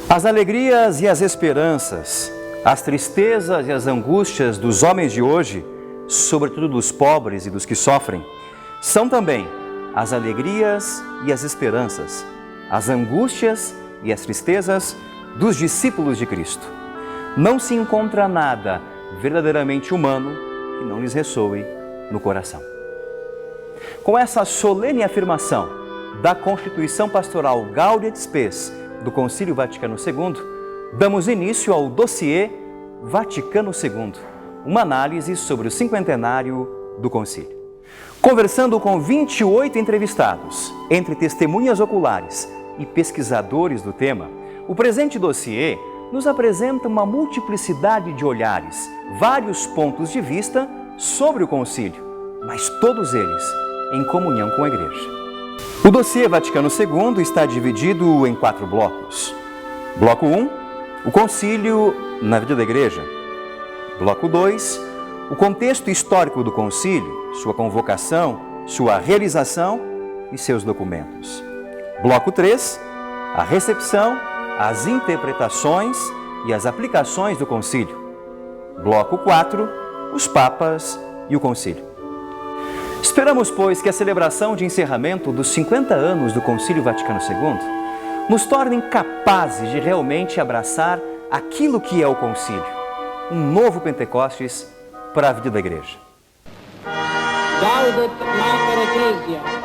As alegrias e as esperanças, as tristezas e as angústias dos homens de hoje, sobretudo dos pobres e dos que sofrem, são também as alegrias e as esperanças, as angústias e as tristezas dos discípulos de Cristo. Não se encontra nada verdadeiramente humano que não lhes ressoe no coração. Com essa solene afirmação da Constituição Pastoral Gaudium et Spes do Concílio Vaticano II, damos início ao dossiê Vaticano II, uma análise sobre o cinquentenário do Concílio. Conversando com 28 entrevistados, entre testemunhas oculares e pesquisadores do tema, o presente dossiê nos apresenta uma multiplicidade de olhares, vários pontos de vista sobre o Concílio, mas todos eles em comunhão com a Igreja. O dossiê Vaticano II está dividido em 4 blocos. Bloco 1, o Concílio na vida da Igreja. Bloco 2, o contexto histórico do Concílio, sua convocação, sua realização e seus documentos. Bloco 3, a recepção, as interpretações e as aplicações do Concílio. Bloco 4, os Papas e o Concílio. Esperamos, pois, que a celebração de encerramento dos 50 anos do Concílio Vaticano II nos torne capazes de realmente abraçar aquilo que é o Concílio, um novo Pentecostes para a vida da Igreja. Gaudet Mater Ecclesia.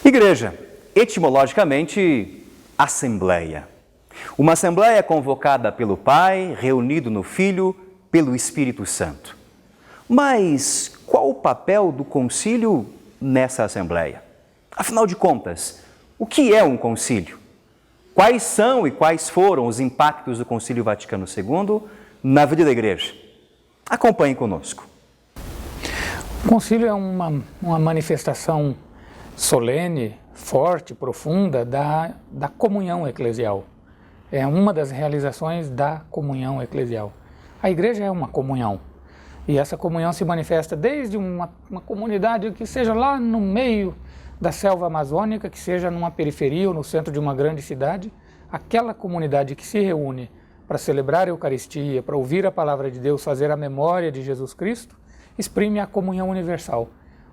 Igreja, etimologicamente, assembleia. Uma assembleia convocada pelo Pai, reunido no Filho, pelo Espírito Santo. Mas qual o papel do concílio nessa assembleia? Afinal de contas, o que é um concílio? Quais são e quais foram os impactos do Concílio Vaticano II na vida da Igreja? Acompanhe conosco. O concílio é uma manifestação solene, forte, profunda da comunhão eclesial. É uma das realizações da comunhão eclesial. A igreja é uma comunhão e essa comunhão se manifesta desde uma comunidade que seja lá no meio da selva amazônica, que seja numa periferia ou no centro de uma grande cidade, aquela comunidade que se reúne para celebrar a Eucaristia, para ouvir a palavra de Deus, fazer a memória de Jesus Cristo, exprime a comunhão universal.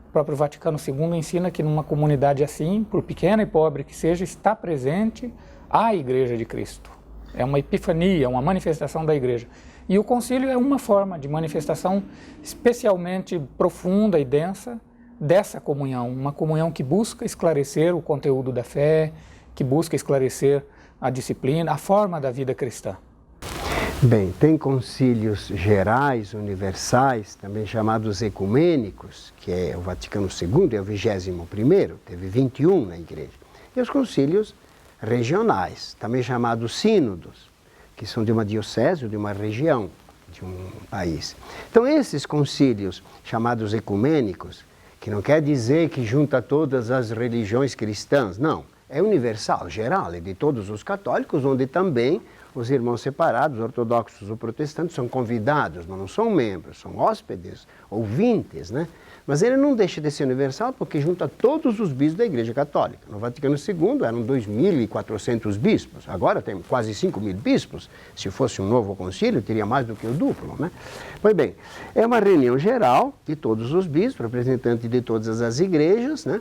O próprio Vaticano II ensina que numa comunidade assim, por pequena e pobre que seja, está presente a Igreja de Cristo. É uma epifania, uma manifestação da Igreja. E o concílio é uma forma de manifestação especialmente profunda e densa dessa comunhão. Uma comunhão que busca esclarecer o conteúdo da fé, que busca esclarecer a disciplina, a forma da vida cristã. Bem, tem concílios gerais, universais, também chamados ecumênicos, que é o Vaticano II, é o 21º, teve 21 na igreja. E os concílios regionais, também chamados sínodos, que são de uma diocese ou de uma região, de um país. Então esses concílios chamados ecumênicos, que não quer dizer que junta todas as religiões cristãs, não, é universal, geral, é de todos os católicos, onde também os irmãos separados, ortodoxos ou protestantes, são convidados, mas não são membros, são hóspedes, ouvintes, né? Mas ele não deixa de ser universal porque junta todos os bispos da Igreja Católica. No Vaticano II eram 2.400 bispos, agora tem quase 5.000 bispos. Se fosse um novo concílio, teria mais do que o duplo, né? Pois bem, é uma reunião geral de todos os bispos, representantes de todas as igrejas, né?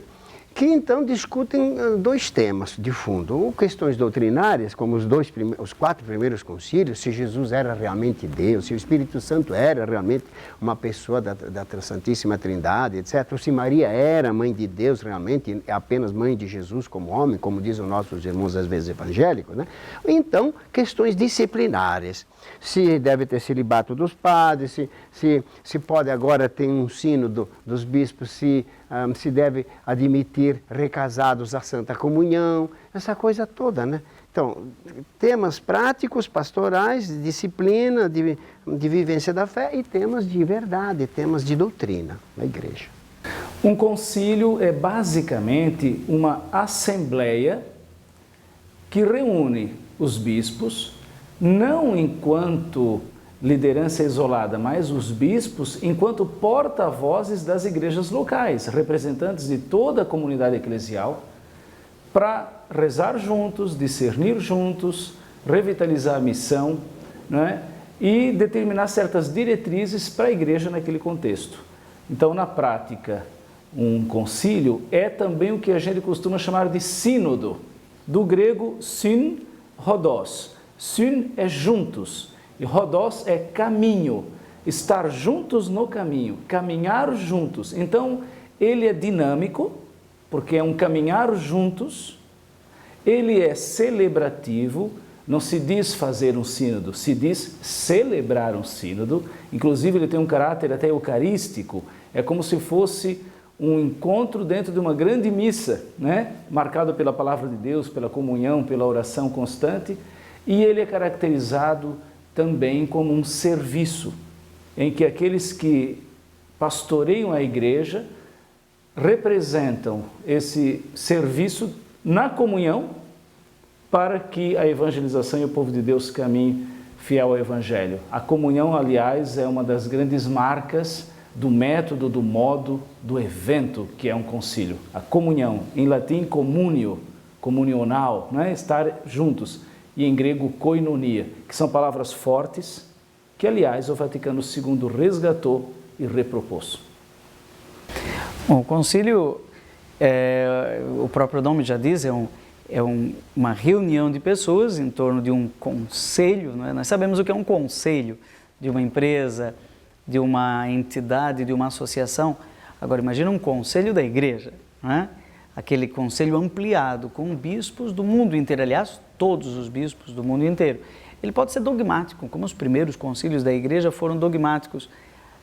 Que então discutem 2 temas de fundo, ou questões doutrinárias, como os 4 primeiros concílios, se Jesus era realmente Deus, se o Espírito Santo era realmente uma pessoa da Santíssima Trindade, etc. Ou se Maria era mãe de Deus realmente, apenas mãe de Jesus como homem, como dizem nossos irmãos às vezes evangélicos, né? Então, questões disciplinares, se deve ter celibato dos padres, se pode agora ter um sínodo dos bispos, se deve admitir recasados à Santa Comunhão, essa coisa toda, né? Então, temas práticos, pastorais, de disciplina, de vivência da fé e temas de verdade, temas de doutrina na igreja. Um concílio é basicamente uma assembleia que reúne os bispos, não enquanto liderança isolada, mas os bispos enquanto porta-vozes das igrejas locais, representantes de toda a comunidade eclesial, para rezar juntos, discernir juntos, revitalizar a missão, né? E determinar certas diretrizes para a igreja naquele contexto. Então, na prática, um concílio é também o que a gente costuma chamar de sínodo, do grego syn, rodos. Syn é juntos e rodos é caminho, estar juntos no caminho, caminhar juntos. Então, ele é dinâmico, porque é um caminhar juntos, ele é celebrativo. Não se diz fazer um sínodo, se diz celebrar um sínodo. Inclusive, ele tem um caráter até eucarístico. É como se fosse um encontro dentro de uma grande missa, né? Marcado pela palavra de Deus, pela comunhão, pela oração constante. E ele é caracterizado também como um serviço, em que aqueles que pastoreiam a igreja representam esse serviço na comunhão, para que a evangelização e o povo de Deus caminhem fiel ao Evangelho. A comunhão, aliás, é uma das grandes marcas do método, do modo, do evento que é um concílio. A comunhão, em latim communio, comunional, né? Estar juntos, e em grego koinonia, que são palavras fortes, que aliás o Vaticano II resgatou e repropôs. Bom, o concílio, o próprio nome já diz, uma reunião de pessoas em torno de um conselho, não é? Nós sabemos o que é um conselho de uma empresa, de uma entidade, de uma associação. Agora, imagina um conselho da igreja, não é? Aquele conselho ampliado com bispos do mundo inteiro, aliás, todos os bispos do mundo inteiro. Ele pode ser dogmático, como os primeiros concílios da igreja foram dogmáticos.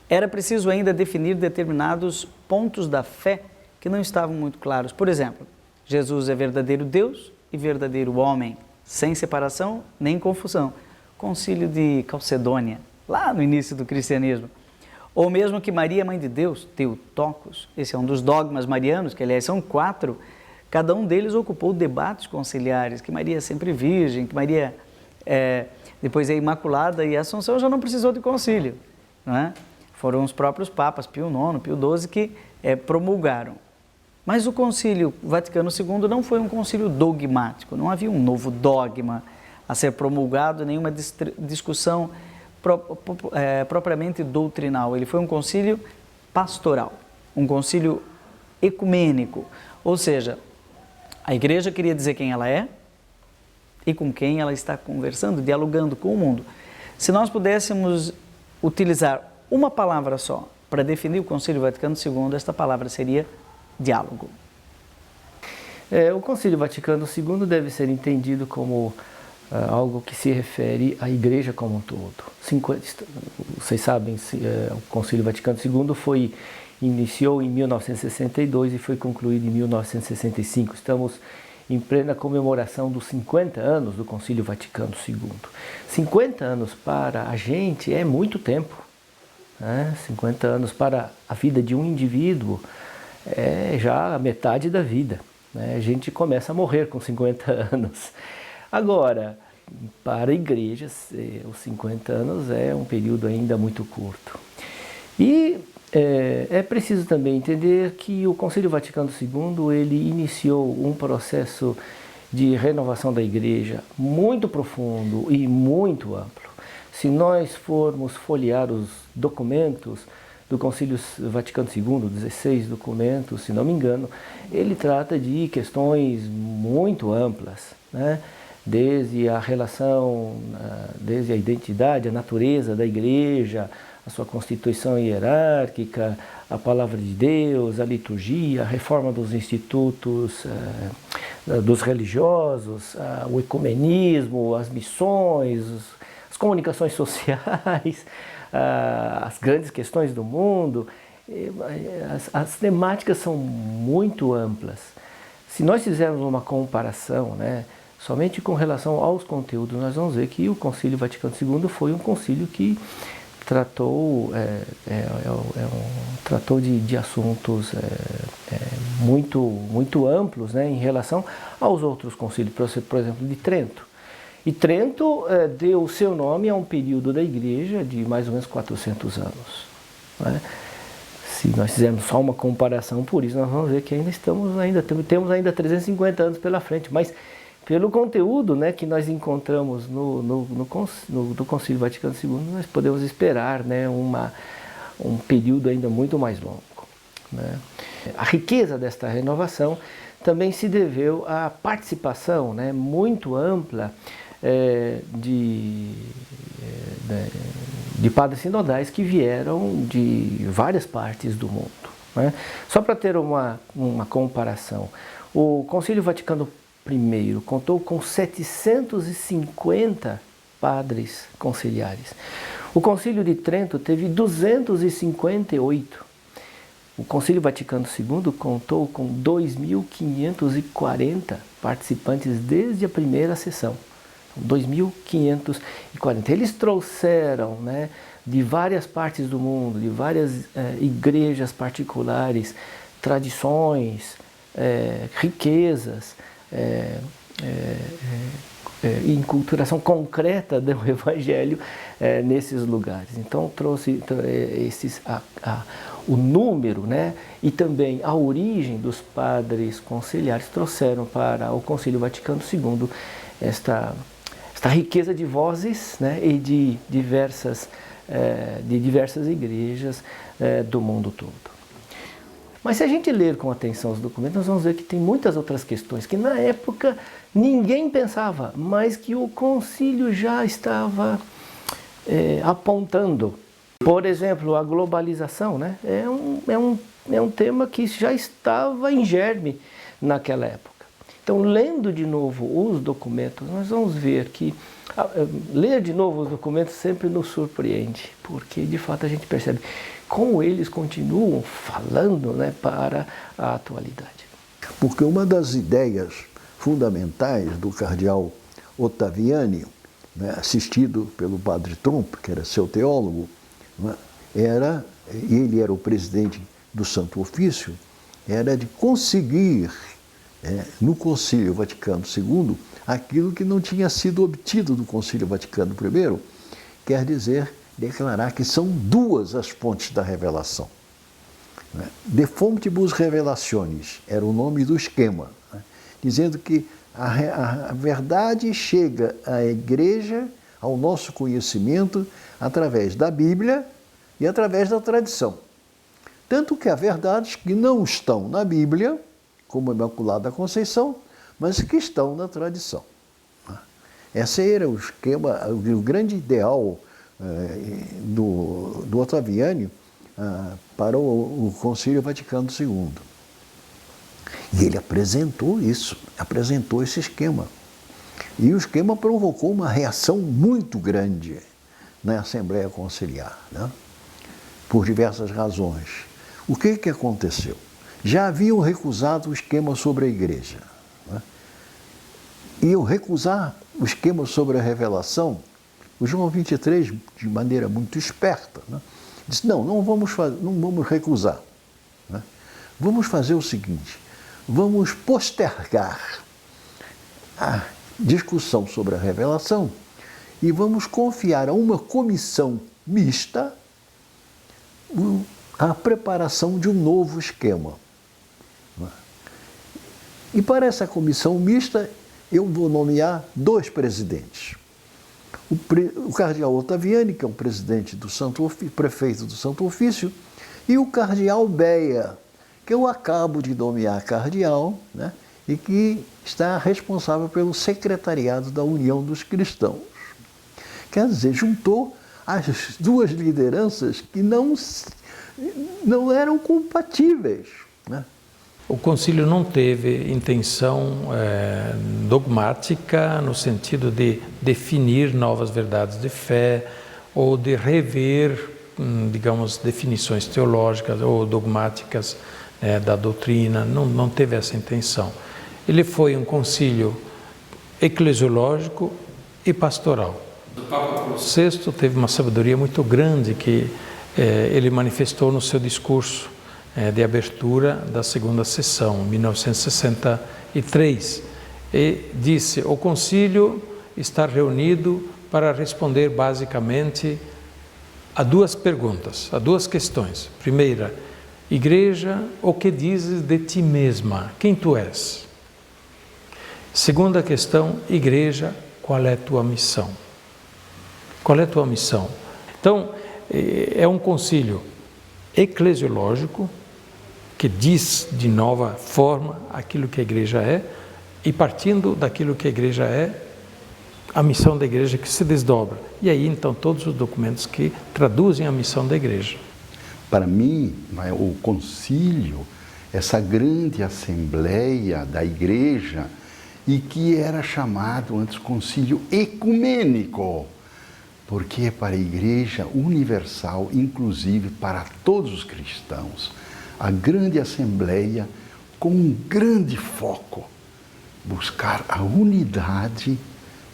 Era preciso ainda definir determinados pontos da fé que não estavam muito claros. Por exemplo, Jesus é verdadeiro Deus e verdadeiro homem, sem separação nem confusão. Concílio de Calcedônia, lá no início do cristianismo. Ou mesmo que Maria é mãe de Deus, Theotokos. Esse é um dos dogmas marianos, que aliás são 4. Cada um deles ocupou debates conciliares, que Maria é sempre virgem, que Maria depois é imaculada, e a Assunção já não precisou de concílio, não é? Foram os próprios papas, Pio IX, Pio XII, que promulgaram. Mas o Concílio Vaticano II não foi um concílio dogmático, não havia um novo dogma a ser promulgado, nenhuma discussão propriamente doutrinal. Ele foi um concílio pastoral, um concílio ecumênico, ou seja, a igreja queria dizer quem ela é e com quem ela está conversando, dialogando com o mundo. Se nós pudéssemos utilizar uma palavra só para definir o Concílio Vaticano II, esta palavra seria diálogo. O Concílio Vaticano II deve ser entendido como algo que se refere à Igreja como um todo. Vocês sabem, o Concílio Vaticano II iniciou em 1962 e foi concluído em 1965. Estamos em plena comemoração dos 50 anos do Concílio Vaticano II. 50 anos para a gente é muito tempo, né? 50 anos para a vida de um indivíduo é já a metade da vida, né? A gente começa a morrer com 50 anos. Agora, para igrejas, os 50 anos é um período ainda muito curto. E é preciso também entender que o Concílio Vaticano II ele iniciou um processo de renovação da igreja muito profundo e muito amplo. Se nós formos folhear os documentos do Concílio Vaticano II, 16 documentos, se não me engano, ele trata de questões muito amplas, né? Desde a relação, desde a identidade, a natureza da igreja, a sua constituição hierárquica, a palavra de Deus, a liturgia, a reforma dos institutos dos religiosos, o ecumenismo, as missões, as comunicações sociais, as grandes questões do mundo. As temáticas são muito amplas. Se nós fizermos uma comparação, né, somente com relação aos conteúdos, nós vamos ver que o Concílio Vaticano II foi um concílio que tratou de assuntos muito amplos, né, em relação aos outros concílios, por exemplo, de Trento. E Trento deu o seu nome a um período da Igreja de mais ou menos 400 anos. Né? Se nós fizermos só uma comparação por isso, nós vamos ver que temos ainda 350 anos pela frente, mas pelo conteúdo, né, que nós encontramos do Concílio Vaticano II, nós podemos esperar, né, um período ainda muito mais longo. Né? A riqueza desta renovação também se deveu à participação, né, muito ampla de padres sinodais que vieram de várias partes do mundo. Né? Só para ter uma comparação, o Concílio Vaticano I contou com 750 padres conciliares. O Concílio de Trento teve 258. O Concílio Vaticano II contou com 2.540 participantes desde a primeira sessão. 2.540. Eles trouxeram, né, de várias partes do mundo, de várias igrejas particulares, tradições, riquezas, enculturação concreta do Evangelho nesses lugares. Então trouxe o número, né, e também a origem dos padres conciliares trouxeram para o Concílio Vaticano II esta riqueza de vozes, né, e de diversas igrejas do mundo todo. Mas se a gente ler com atenção os documentos, nós vamos ver que tem muitas outras questões que na época ninguém pensava, mas que o concílio já estava apontando. Por exemplo, a globalização, né, é um tema que já estava em germe naquela época. Então, lendo de novo os documentos, nós vamos ver que ler de novo os documentos sempre nos surpreende, porque de fato a gente percebe como eles continuam falando, né, para a atualidade. Porque uma das ideias fundamentais do cardeal Ottaviani, né, assistido pelo padre Trump, que era seu teólogo, né, ele era o presidente do Santo Ofício, era de conseguir no Concílio Vaticano II aquilo que não tinha sido obtido do Concílio Vaticano I, quer dizer, declarar que são duas as fontes da revelação. De Fontibus Revelationis era o nome do esquema, né, dizendo que a verdade chega à Igreja, ao nosso conhecimento, através da Bíblia e através da tradição. Tanto que há verdades que não estão na Bíblia, como a Imaculada Conceição, mas que estão na tradição. Esse era o esquema, o grande ideal do Ottaviani para o Concílio Vaticano II. E ele apresentou esse esquema. E o esquema provocou uma reação muito grande na Assembleia Conciliar, né? Por diversas razões. O que aconteceu? Já haviam recusado o esquema sobre a Igreja, né? E ao recusar o esquema sobre a revelação, o João XXIII, de maneira muito esperta, né, disse, não vamos recusar, né? Vamos fazer o seguinte, vamos postergar a discussão sobre a revelação e vamos confiar a uma comissão mista a preparação de um novo esquema. E para essa comissão mista, eu vou nomear 2 presidentes. O cardeal Ottaviani, que é o presidente do prefeito do Santo Ofício, e o cardeal Beia, que eu acabo de nomear cardeal, né, e que está responsável pelo secretariado da União dos Cristãos. Quer dizer, juntou as 2 lideranças que não eram compatíveis, né? O concílio não teve intenção dogmática no sentido de definir novas verdades de fé ou de rever, digamos, definições teológicas ou dogmáticas da doutrina, não teve essa intenção. Ele foi um concílio eclesiológico e pastoral. O Papa Paulo VI teve uma sabedoria muito grande que ele manifestou no seu discurso de abertura da segunda sessão, em 1963, e disse: o concílio está reunido para responder basicamente a duas perguntas, a duas questões. Primeira, Igreja, o que dizes de ti mesma? Quem tu és? Segunda questão, Igreja, qual é a tua missão? Qual é a tua missão? Então, é um concílio eclesiológico que diz de nova forma aquilo que a Igreja é, e partindo daquilo que a Igreja é, a missão da Igreja que se desdobra. E aí, então, todos os documentos que traduzem a missão da Igreja. Para mim, o concílio, essa grande assembleia da Igreja, e que era chamado antes concílio ecumênico, porque é para a Igreja universal, inclusive para todos os cristãos. A grande assembleia com um grande foco, buscar a unidade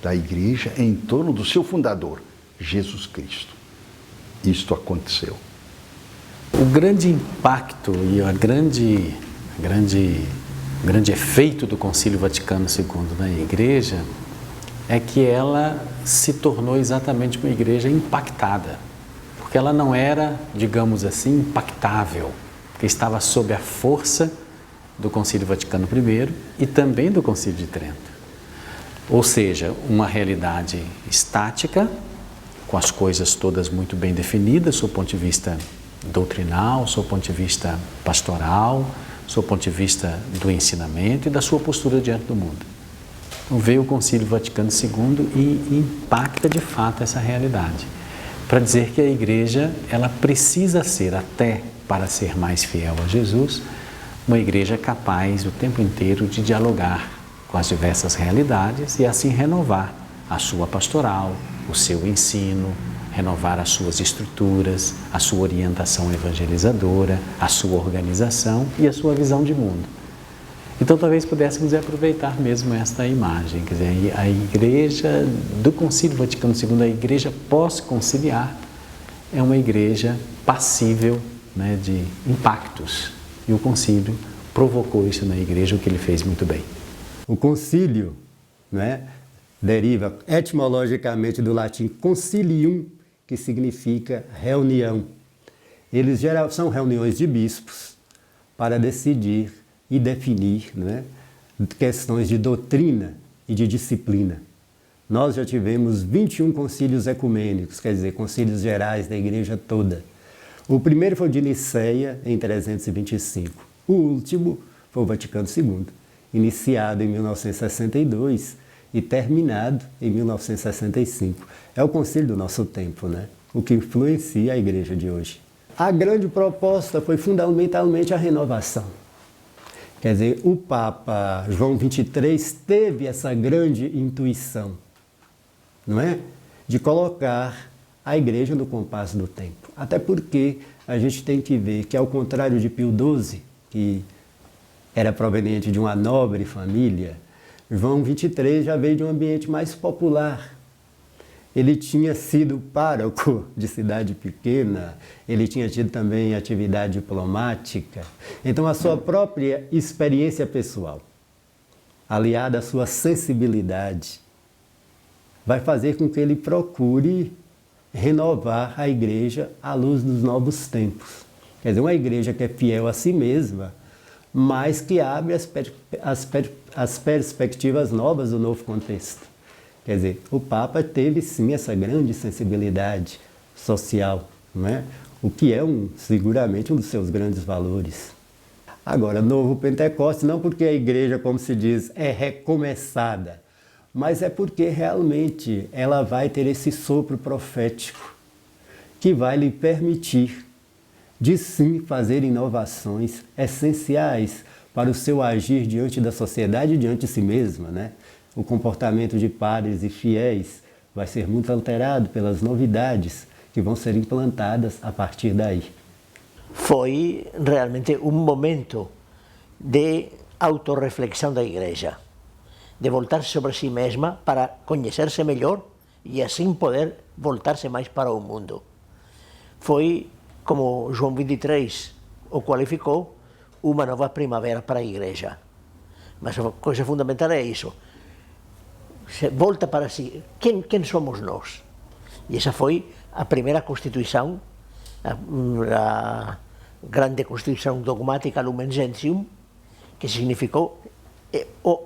da Igreja em torno do seu fundador, Jesus Cristo. Isto aconteceu. O grande impacto e o grande efeito do Concílio Vaticano II na Igreja é que ela se tornou exatamente uma igreja impactada, porque ela não era, digamos assim, impactável, porque estava sob a força do Concílio Vaticano I e também do Concílio de Trento. Ou seja, uma realidade estática, com as coisas todas muito bem definidas, do ponto de vista doutrinal, do ponto de vista pastoral, do ponto de vista do ensinamento e da sua postura diante do mundo. Então veio o Concílio Vaticano II e impacta de fato essa realidade, para dizer que a Igreja ela precisa ser, até para ser mais fiel a Jesus, uma igreja capaz o tempo inteiro de dialogar com as diversas realidades e assim renovar a sua pastoral, o seu ensino, renovar as suas estruturas, a sua orientação evangelizadora, a sua organização e a sua visão de mundo. Então talvez pudéssemos aproveitar mesmo esta imagem, quer dizer, a igreja do Concílio Vaticano II, a igreja pós-conciliar, é uma igreja passível, né, de impactos. E o concílio provocou isso na igreja, o que ele fez muito bem. O concílio, né, deriva etimologicamente do latim concilium, que significa reunião. Eles são reuniões de bispos para decidir e definir, né, questões de doutrina e de disciplina. Nós já tivemos 21 concílios ecumênicos, quer dizer, concílios gerais da igreja toda. O primeiro foi o de Niceia, em 325. O último foi o Vaticano II, iniciado em 1962 e terminado em 1965. É o concílio do nosso tempo, né? O que influencia a igreja de hoje. A grande proposta foi fundamentalmente a renovação. Quer dizer, o Papa João XXIII teve essa grande intuição, não é? De colocar a igreja no compasso do tempo. Até porque a gente tem que ver que, ao contrário de Pio XII, que era proveniente de uma nobre família, João XXIII já veio de um ambiente mais popular. Ele tinha sido pároco de cidade pequena, ele tinha tido também atividade diplomática. Então, a sua própria experiência pessoal, aliada à sua sensibilidade, vai fazer com que ele procure renovar a igreja à luz dos novos tempos. Quer dizer, uma igreja que é fiel a si mesma, mas que abre as perspectivas novas do novo contexto. Quer dizer, o Papa teve sim essa grande sensibilidade social, não é? O que é seguramente um dos seus grandes valores. Agora, novo Pentecostes, não porque a igreja, como se diz, é recomeçada, mas é porque realmente ela vai ter esse sopro profético que vai lhe permitir de sim fazer inovações essenciais para o seu agir diante da sociedade e diante de si mesma, né? O comportamento de padres e fiéis vai ser muito alterado pelas novidades que vão ser implantadas a partir daí. Foi realmente um momento de autorreflexão da igreja, de voltar sobre si mesma para conhecer-se melhor e assim poder voltar-se mais para o mundo. Foi, como João 23 o qualificou, uma nova primavera para a Igreja. Mas a coisa fundamental é isso. Se volta para si. Quem somos nós? E essa foi a primeira Constituição, a grande Constituição dogmática Lumen Gentium, que significou o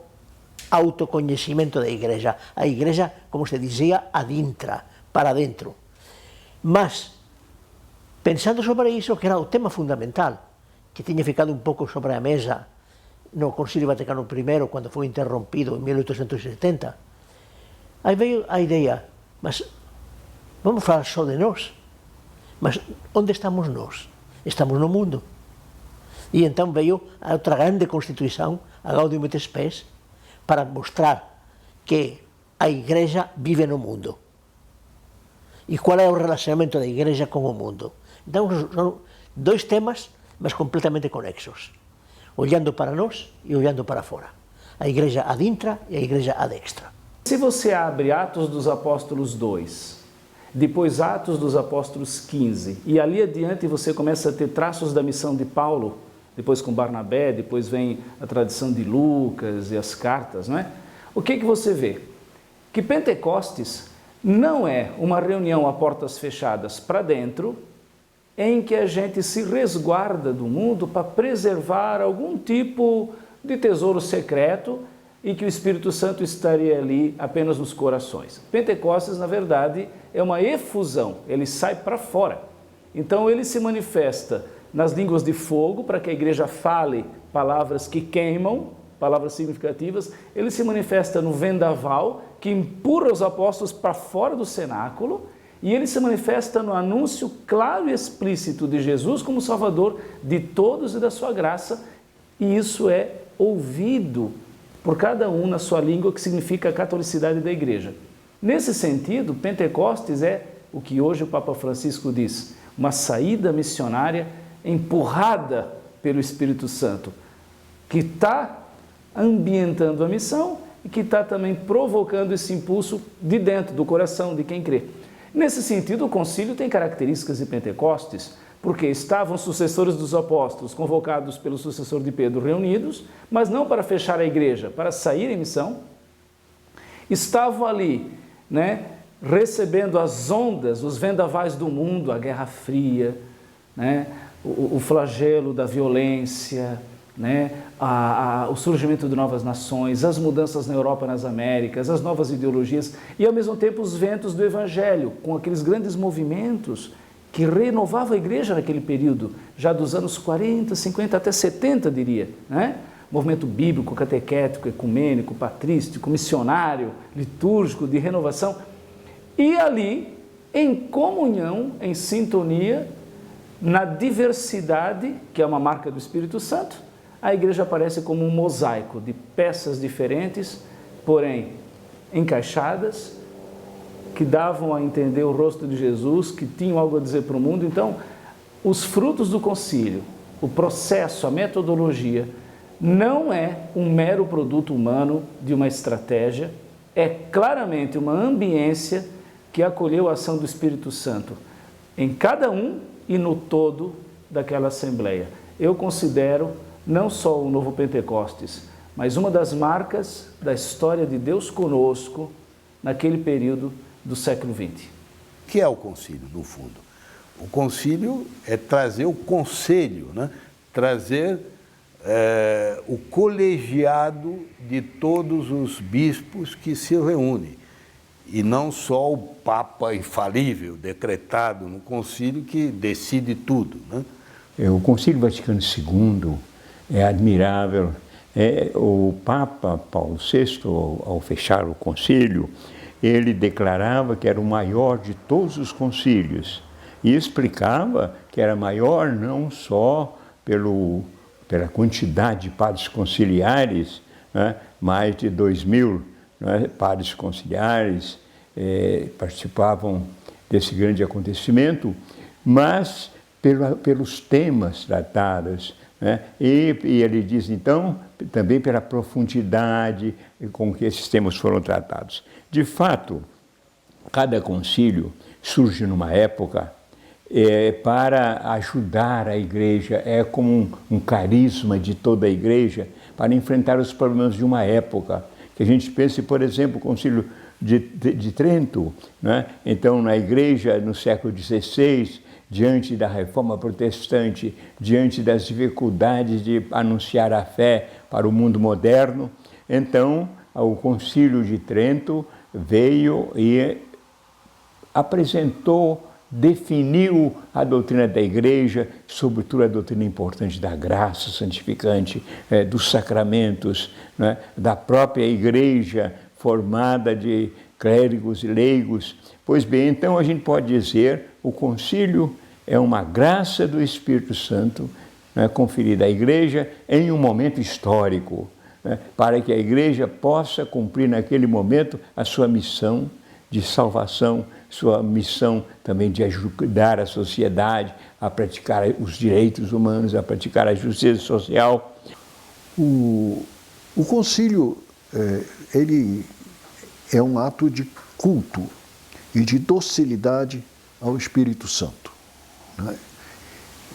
autoconhecimento da Igreja. A Igreja, como se dizia, adentra, para dentro. Mas, pensando sobre isso, que era o tema fundamental, que tinha ficado um pouco sobre a mesa no Concílio Vaticano I, quando foi interrompido em 1870, aí veio a ideia, mas vamos falar só de nós. Mas onde estamos nós? Estamos no mundo. E então veio a outra grande Constituição, a Gaudium et Spes, para mostrar que a Igreja vive no mundo. E qual é o relacionamento da Igreja com o mundo? Então são dois temas, mas completamente conexos. Olhando para nós e olhando para fora. A Igreja adentra e a Igreja adextra. Se você abre Atos dos Apóstolos 2, depois Atos dos Apóstolos 15, e ali adiante você começa a ter traços da missão de Paulo, depois com Barnabé, depois vem a tradição de Lucas e as cartas, não é? O que você vê? Que Pentecostes não é uma reunião a portas fechadas para dentro, em que a gente se resguarda do mundo para preservar algum tipo de tesouro secreto e que o Espírito Santo estaria ali apenas nos corações. Pentecostes, na verdade, é uma efusão, ele sai para fora. Então ele se manifesta nas línguas de fogo, para que a igreja fale palavras que queimam, palavras significativas. Ele se manifesta no vendaval, que empurra os apóstolos para fora do cenáculo, e ele se manifesta no anúncio claro e explícito de Jesus como Salvador de todos e da sua graça, e isso é ouvido por cada um na sua língua, que significa a catolicidade da igreja. Nesse sentido, Pentecostes é o que hoje o Papa Francisco diz, uma saída missionária empurrada pelo Espírito Santo, que está ambientando a missão e que está também provocando esse impulso de dentro do coração de quem crê. Nesse sentido, o concílio tem características de Pentecostes, porque estavam os sucessores dos apóstolos, convocados pelo sucessor de Pedro, reunidos, mas não para fechar a igreja, para sair em missão. Estavam ali, recebendo as ondas, os vendavais do mundo, a Guerra Fria, o flagelo da violência, o surgimento de novas nações, as mudanças na Europa e nas Américas, as novas ideologias e, ao mesmo tempo, os ventos do Evangelho, com aqueles grandes movimentos que renovavam a igreja naquele período, já dos anos 40, 50 até 70, diria, movimento bíblico, catequético, ecumênico, patrístico, missionário, litúrgico, de renovação. E ali, em comunhão, em sintonia, na diversidade, que é uma marca do Espírito Santo, a igreja aparece como um mosaico de peças diferentes, porém encaixadas, que davam a entender o rosto de Jesus, que tinham algo a dizer para o mundo. Então, os frutos do concílio, o processo, a metodologia, não é um mero produto humano de uma estratégia, é claramente uma ambiência que acolheu a ação do Espírito Santo em cada um e no todo daquela Assembleia. Eu considero não só o novo Pentecostes, mas uma das marcas da história de Deus conosco naquele período do século XX. O que é o concílio, no fundo? O concílio é trazer o conselho, trazer o colegiado de todos os bispos que se reúnem, e não só o Papa infalível, decretado no concílio, que decide tudo. O Concílio Vaticano II é admirável. O Papa Paulo VI, ao fechar o concílio, ele declarava que era o maior de todos os concílios e explicava que era maior não só pela quantidade de padres conciliares, mais de 2.000 padres conciliares participavam desse grande acontecimento, mas pelos temas tratados. E ele diz, então, também pela profundidade com que esses temas foram tratados. De fato, cada concílio surge numa época para ajudar a igreja, é como um carisma de toda a igreja para enfrentar os problemas de uma época. Que a gente pense, por exemplo, o concílio de Trento, né? Então, na igreja, no século XVI, diante da reforma protestante, diante das dificuldades de anunciar a fé para o mundo moderno, então o concílio de Trento veio e apresentou, definiu a doutrina da igreja, sobretudo a doutrina importante da graça santificante, dos sacramentos, né? Da própria igreja formada de clérigos e leigos. Pois bem, então a gente pode dizer o concílio é uma graça do Espírito Santo, né, conferida à igreja em um momento histórico, né, para que a igreja possa cumprir naquele momento a sua missão de salvação, sua missão também de ajudar a sociedade a praticar os direitos humanos, a praticar a justiça social. O concílio, ele é um ato de culto e de docilidade ao Espírito Santo. Né?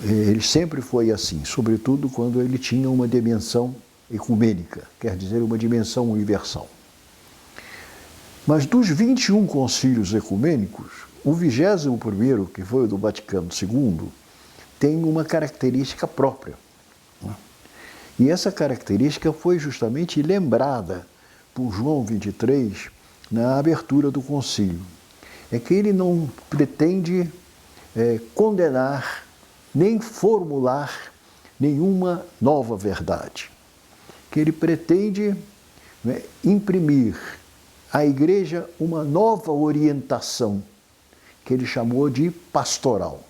Ele sempre foi assim, sobretudo quando ele tinha uma dimensão ecumênica, quer dizer, uma dimensão universal. Mas dos 21 concílios ecumênicos, o 21º, que foi o do Vaticano II, tem uma característica própria. Né? E essa característica foi justamente lembrada por João XXIII na abertura do concílio. É que ele não pretende condenar nem formular nenhuma nova verdade. Que ele pretende imprimir à igreja uma nova orientação, que ele chamou de pastoral.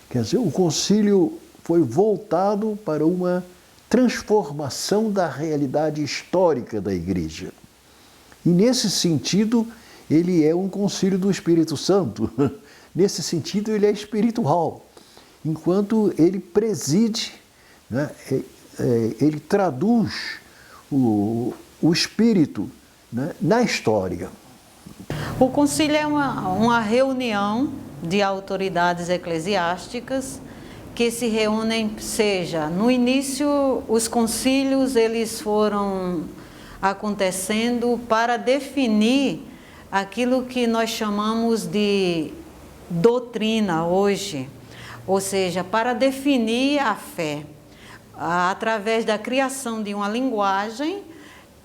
Quer dizer, o concílio foi voltado para uma transformação da realidade histórica da igreja. E nesse sentido, ele é um concílio do Espírito Santo. Nesse sentido, ele é espiritual, enquanto ele preside, né, ele traduz o Espírito, né, na história. O concílio é uma reunião de autoridades eclesiásticas que se reúnem, seja, no início os concílios eles foram acontecendo para definir aquilo que nós chamamos de doutrina hoje, ou seja, para definir a fé, através da criação de uma linguagem,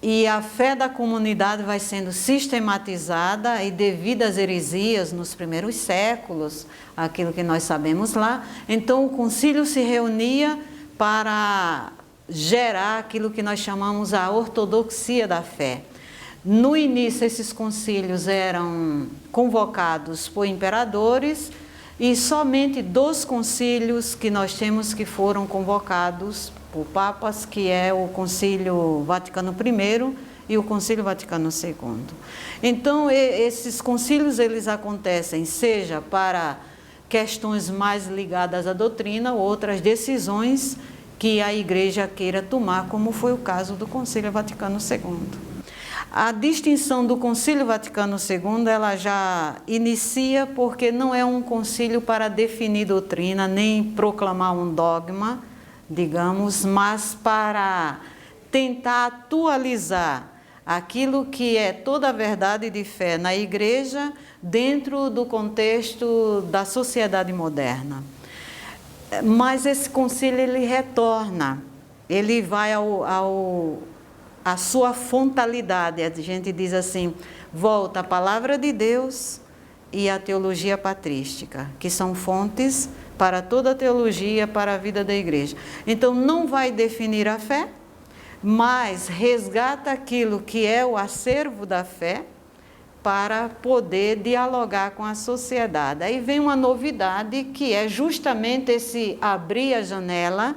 e a fé da comunidade vai sendo sistematizada e devido às heresias nos primeiros séculos, aquilo que nós sabemos lá, então o concílio se reunia para gerar aquilo que nós chamamos a ortodoxia da fé. No início, esses concílios eram convocados por imperadores e somente 2 concílios que nós temos que foram convocados por papas, que é o Concílio Vaticano I e o Concílio Vaticano II. Então, esses concílios eles acontecem, seja para questões mais ligadas à doutrina, ou outras decisões que a Igreja queira tomar, como foi o caso do Concílio Vaticano II. A distinção do Concílio Vaticano II, ela já inicia porque não é um concílio para definir doutrina, nem proclamar um dogma, digamos, mas para tentar atualizar aquilo que é toda a verdade de fé na Igreja dentro do contexto da sociedade moderna. Mas esse concílio, ele retorna, ele vai a sua fontalidade, a gente diz assim, volta a palavra de Deus e a teologia patrística, que são fontes para toda a teologia, para a vida da igreja. Então, não vai definir a fé, mas resgata aquilo que é o acervo da fé para poder dialogar com a sociedade. Aí vem uma novidade que é justamente esse abrir a janela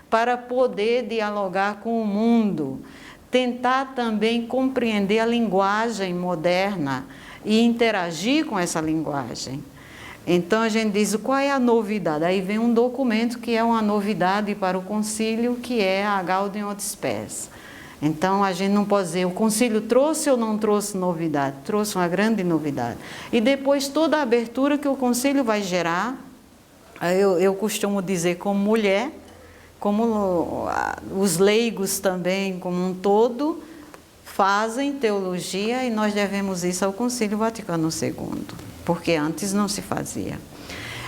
para poder dialogar com o mundo, tentar também compreender a linguagem moderna e interagir com essa linguagem. Então a gente diz, qual é a novidade? Aí vem um documento que é uma novidade para o concílio, que é a Gaudium et Spes. Então, a gente não pode dizer, o concílio trouxe ou não trouxe novidade? Trouxe uma grande novidade. E depois, toda a abertura que o concílio vai gerar, eu costumo dizer, como mulher, como os leigos também, como um todo, fazem teologia, e nós devemos isso ao Concílio Vaticano II, porque antes não se fazia.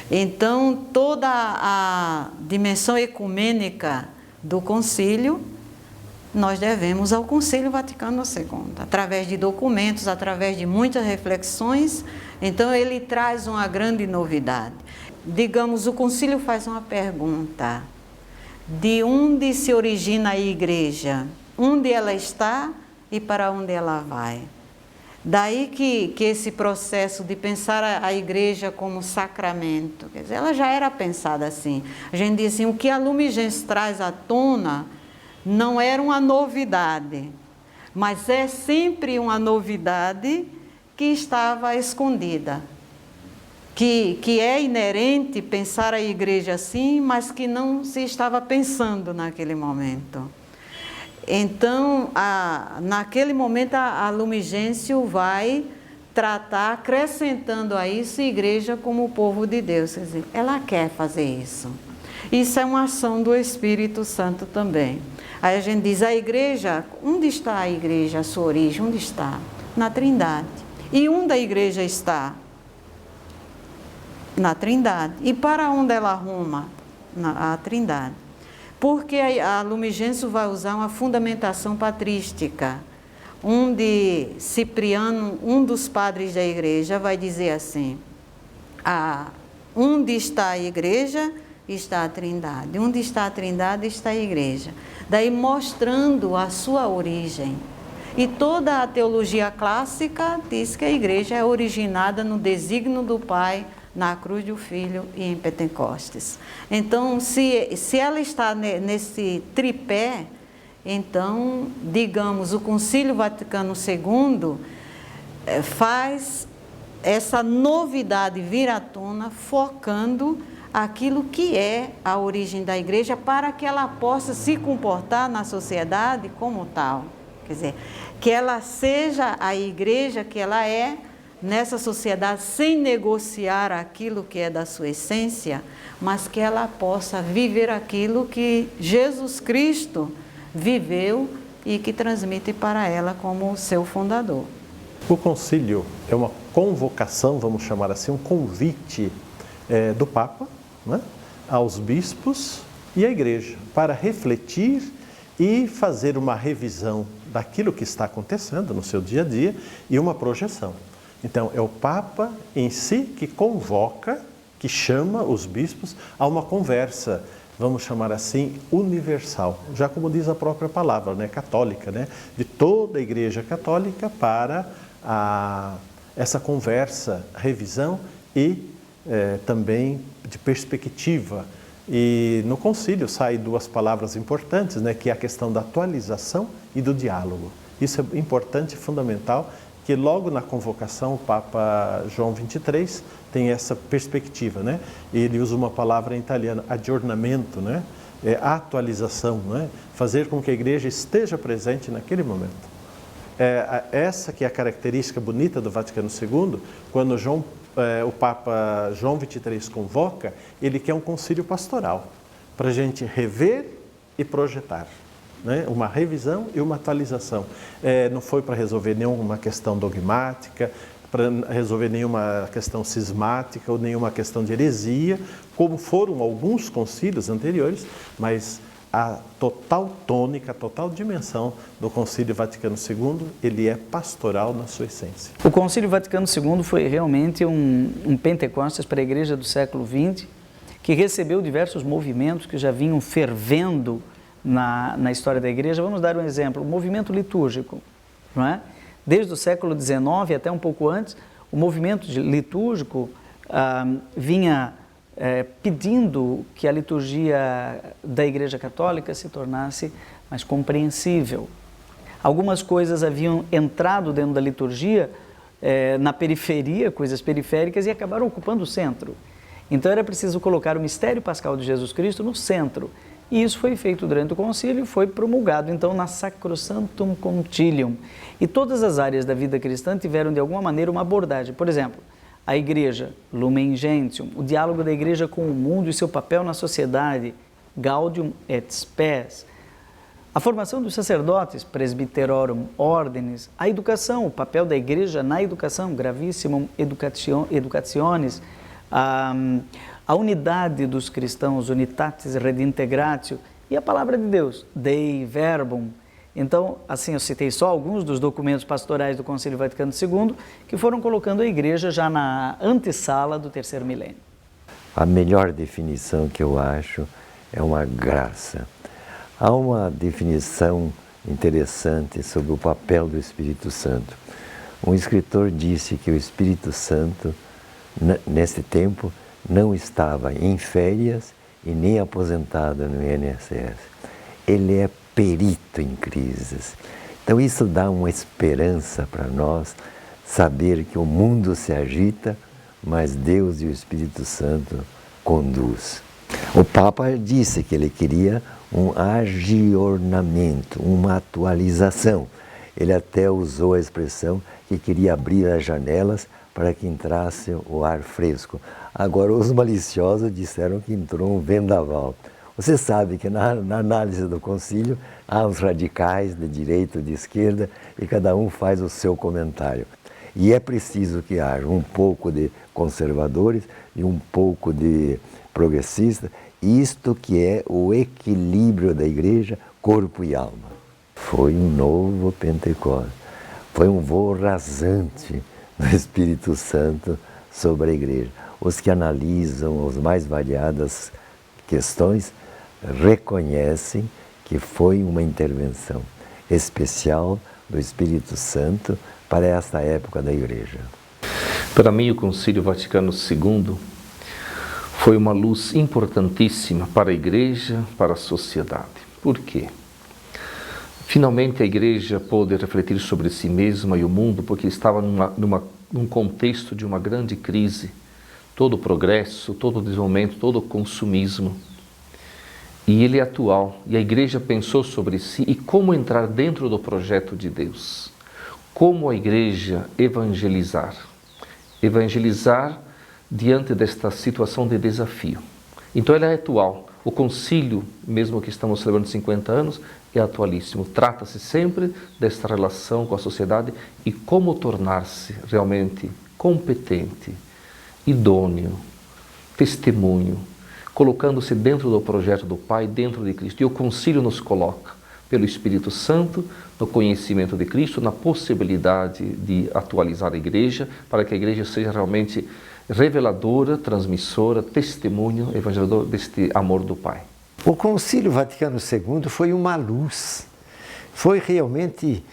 Então, toda a dimensão ecumênica do concílio, nós devemos ao Concílio Vaticano II, através de documentos, através de muitas reflexões. Então, ele traz uma grande novidade. Digamos, o concílio faz uma pergunta: de onde se origina a igreja? Onde ela está e para onde ela vai? Daí que esse processo de pensar a igreja como sacramento, quer dizer, ela já era pensada assim. A gente diz assim, o que a Lumen Gentium traz à tona não era uma novidade, mas é sempre uma novidade que estava escondida, que é inerente pensar a igreja assim, mas que não se estava pensando naquele momento. Então, naquele momento, a Lumen Gentium vai tratar, acrescentando a isso, a igreja como o povo de Deus. Quer dizer, ela quer fazer isso. Isso é uma ação do Espírito Santo também. Aí a gente diz, a igreja, onde está a igreja, a sua origem? Onde está? Na Trindade. E onde a igreja está? Na Trindade. E para onde ela arruma? A Trindade. Porque a Lumen Gentium vai usar uma fundamentação patrística, onde Cipriano, um dos padres da igreja, vai dizer assim, onde está a igreja, está a Trindade. Onde está a Trindade, está a igreja. Daí mostrando a sua origem. E toda a teologia clássica diz que a igreja é originada no desígnio do Pai, na cruz do Filho e em Pentecostes. Então, se ela está nesse tripé, então, digamos, o Concílio Vaticano II faz essa novidade vir à tona, focando aquilo que é a origem da igreja, para que ela possa se comportar na sociedade como tal. Quer dizer, que ela seja a igreja que ela é, nessa sociedade, sem negociar aquilo que é da sua essência, mas que ela possa viver aquilo que Jesus Cristo viveu e que transmite para ela como seu fundador. O concílio é uma convocação, vamos chamar assim, um convite do Papa, né, aos bispos e à Igreja, para refletir e fazer uma revisão daquilo que está acontecendo no seu dia a dia e uma projeção. Então, é o Papa em si que convoca, que chama os bispos a uma conversa, vamos chamar assim, universal. Já como diz a própria palavra, né, católica, né, de toda a Igreja Católica para essa conversa, revisão e também de perspectiva. E no concílio saem duas palavras importantes, né, que é a questão da atualização e do diálogo. Isso é importante e fundamental, que logo na convocação o Papa João XXIII tem essa perspectiva, né? Ele usa uma palavra em italiano, aggiornamento, né? Atualização, né? Fazer com que a igreja esteja presente naquele momento. Essa que é a característica bonita do Vaticano II, quando o Papa João XXIII convoca, ele quer um concílio pastoral, para a gente rever e projetar. Né? Uma revisão e uma atualização. Não foi para resolver nenhuma questão dogmática, para resolver nenhuma questão cismática ou nenhuma questão de heresia, como foram alguns concílios anteriores, mas a total tônica, a total dimensão do Concílio Vaticano II, ele é pastoral na sua essência. O Concílio Vaticano II foi realmente um Pentecostes para a Igreja do século XX, que recebeu diversos movimentos que já vinham fervendo na história da igreja. Vamos dar um exemplo, o movimento litúrgico, não é? Desde o século XIX até um pouco antes, o movimento litúrgico vinha pedindo que a liturgia da Igreja Católica se tornasse mais compreensível. Algumas coisas haviam entrado dentro da liturgia na periferia, coisas periféricas, e acabaram ocupando o centro. Então era preciso colocar o mistério pascal de Jesus Cristo no centro. E isso foi feito durante o concílio e foi promulgado, então, na Sacrosanctum Concilium. E todas as áreas da vida cristã tiveram, de alguma maneira, uma abordagem. Por exemplo, a igreja, Lumen Gentium, o diálogo da igreja com o mundo e seu papel na sociedade, Gaudium et Spes. A formação dos sacerdotes, Presbyterorum Ordinis, a educação, o papel da igreja na educação, Gravissimum Educationis, a unidade dos cristãos, Unitatis Redintegratio, e a palavra de Deus, Dei Verbum. Então, assim, eu citei só alguns dos documentos pastorais do Concílio Vaticano II, que foram colocando a igreja já na antessala do terceiro milênio. A melhor definição que eu acho é uma graça. Há uma definição interessante sobre o papel do Espírito Santo. Um escritor disse que o Espírito Santo, nesse tempo, não estava em férias e nem aposentado no INSS. Ele é perito em crises. Então isso dá uma esperança para nós, saber que o mundo se agita, mas Deus e o Espírito Santo conduz. O Papa disse que ele queria um aggiornamento, uma atualização. Ele até usou a expressão que queria abrir as janelas para que entrasse o ar fresco. Agora, os maliciosos disseram que entrou um vendaval. Você sabe que na análise do concílio há os radicais de direita e de esquerda e cada um faz o seu comentário. E é preciso que haja um pouco de conservadores e um pouco de progressistas, isto que é o equilíbrio da igreja, corpo e alma. Foi um novo Pentecostes, foi um voo rasante do Espírito Santo sobre a igreja. Os que analisam as mais variadas questões reconhecem que foi uma intervenção especial do Espírito Santo para esta época da igreja. Para mim, o Concílio Vaticano II foi uma luz importantíssima para a igreja, para a sociedade. Por quê? Finalmente a igreja pôde refletir sobre si mesma e o mundo, porque estava num contexto de uma grande crise, todo o progresso, todo o desenvolvimento, todo o consumismo. E ele é atual, e a igreja pensou sobre si e como entrar dentro do projeto de Deus. Como a igreja evangelizar? Evangelizar diante desta situação de desafio. Então ela é atual. O concílio, mesmo que estamos celebrando 50 anos, é atualíssimo. Trata-se sempre desta relação com a sociedade e como tornar-se realmente competente, idôneo, testemunho, colocando-se dentro do projeto do Pai, dentro de Cristo. E o concílio nos coloca, pelo Espírito Santo, no conhecimento de Cristo, na possibilidade de atualizar a igreja, para que a igreja seja realmente reveladora, transmissora, testemunho, evangelizador deste amor do Pai. O Concílio Vaticano II foi uma luz, foi realmente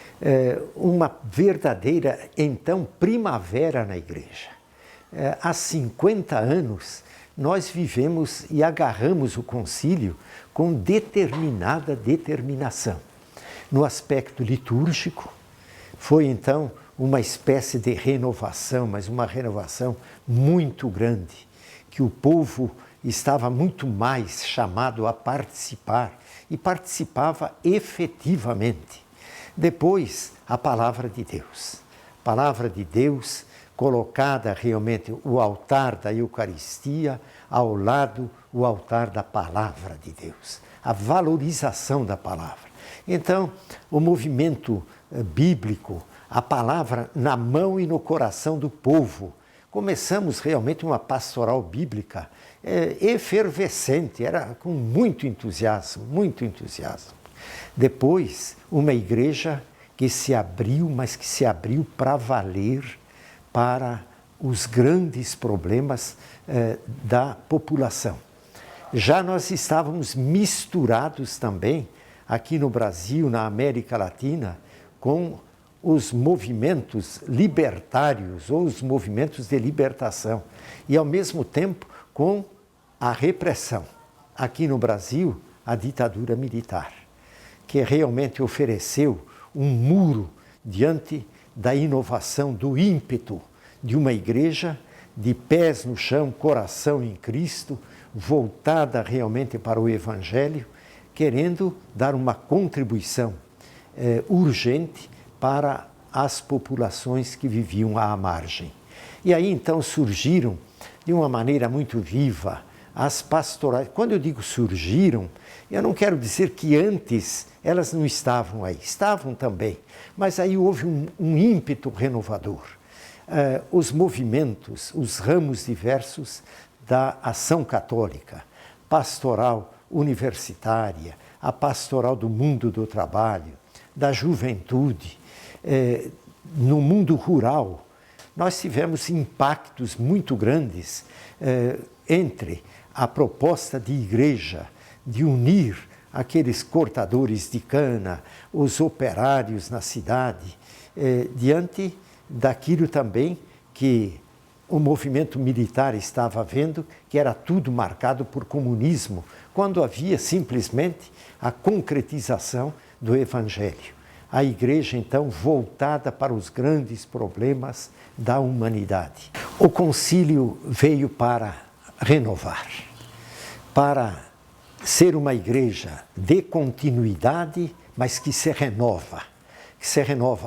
uma verdadeira, então, primavera na igreja. Há 50 anos, nós vivemos e agarramos o concílio com determinada determinação. No aspecto litúrgico, foi então uma espécie de renovação, mas uma renovação muito grande, que o povo estava muito mais chamado a participar e participava efetivamente. Depois, a palavra de Deus. A palavra de Deus colocada realmente o altar da Eucaristia ao lado o altar da palavra de Deus, a valorização da palavra. Então, o movimento bíblico, a palavra na mão e no coração do povo. Começamos realmente uma pastoral bíblica efervescente, era com muito entusiasmo, muito entusiasmo. Depois, uma igreja que se abriu, mas que se abriu para valer para os grandes problemas da população. Já nós estávamos misturados também, aqui no Brasil, na América Latina, com os movimentos libertários ou os movimentos de libertação e, ao mesmo tempo, com a repressão. Aqui no Brasil, a ditadura militar, que realmente ofereceu um muro diante da inovação, do ímpeto de uma igreja de pés no chão, coração em Cristo, voltada realmente para o Evangelho querendo dar uma contribuição urgente para as populações que viviam à margem. E aí então surgiram, de uma maneira muito viva, as pastorais. Quando eu digo surgiram, eu não quero dizer que antes elas não estavam aí, estavam também, mas aí houve um ímpeto renovador. Os movimentos, os ramos diversos da ação católica, pastoral universitária, a pastoral do mundo do trabalho, da juventude, no mundo rural, nós tivemos impactos muito grandes entre a proposta de igreja de unir aqueles cortadores de cana, os operários na cidade, diante daquilo também que o movimento militar estava vendo, que era tudo marcado por comunismo, quando havia simplesmente a concretização do Evangelho. A igreja, então, voltada para os grandes problemas da humanidade. O concílio veio para renovar, para ser uma igreja de continuidade, mas que se renova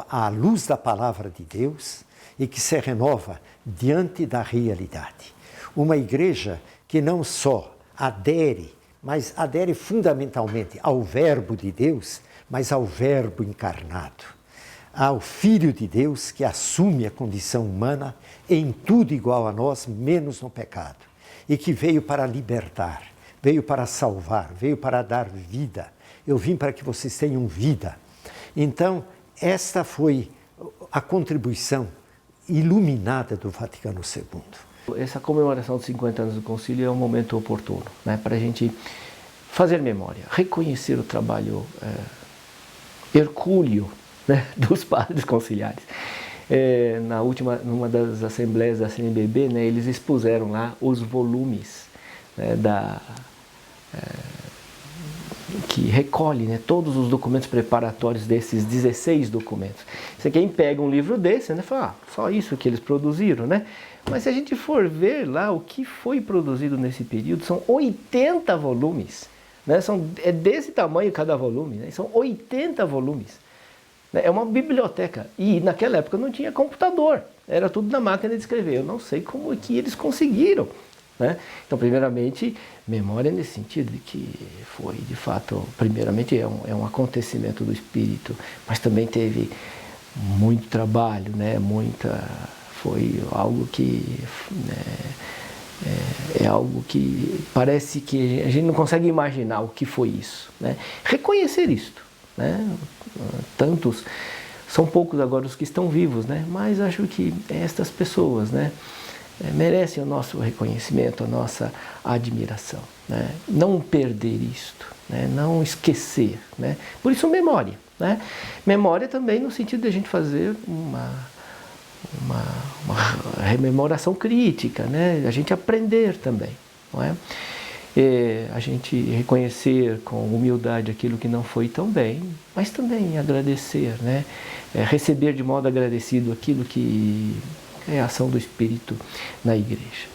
à luz da palavra de Deus e que se renova diante da realidade. Uma igreja que não só adere, mas adere fundamentalmente ao Verbo de Deus, mas ao Verbo encarnado, ao Filho de Deus que assume a condição humana em tudo igual a nós, menos no pecado, e que veio para libertar, veio para salvar, veio para dar vida. Eu vim para que vocês tenham vida. Então, esta foi a contribuição iluminada do Vaticano II. Essa comemoração de 50 anos do Concílio é um momento oportuno, né, para a gente fazer memória, reconhecer o trabalho hercúleo, né, dos padres conciliares. Numa das assembleias da CNBB, né, eles expuseram lá os volumes, né, que recolhe, né, todos os documentos preparatórios desses 16 documentos. Você quem pega um livro desse, né, fala, só isso que eles produziram, né? Mas se a gente for ver lá o que foi produzido nesse período, são 80 volumes. Né? É desse tamanho cada volume, né? São 80 volumes. É uma biblioteca. E naquela época não tinha computador, era tudo na máquina de escrever. Eu não sei como é que eles conseguiram. Né? Então, primeiramente, memória nesse sentido de que foi, de fato, primeiramente é um acontecimento do espírito, mas também teve muito trabalho, né? Foi algo que é algo que parece que a gente não consegue imaginar o que foi isso, né? Reconhecer isto, né? São poucos agora os que estão vivos, né? Mas acho que estas pessoas, né, merecem o nosso reconhecimento, a nossa admiração, né? Não perder isto, né? Não esquecer, né? Por isso memória, né? Memória também no sentido de a gente fazer uma rememoração crítica, né? A gente aprender também, não é? A gente reconhecer com humildade aquilo que não foi tão bem, mas também agradecer, né? Receber de modo agradecido aquilo que é a ação do Espírito na igreja.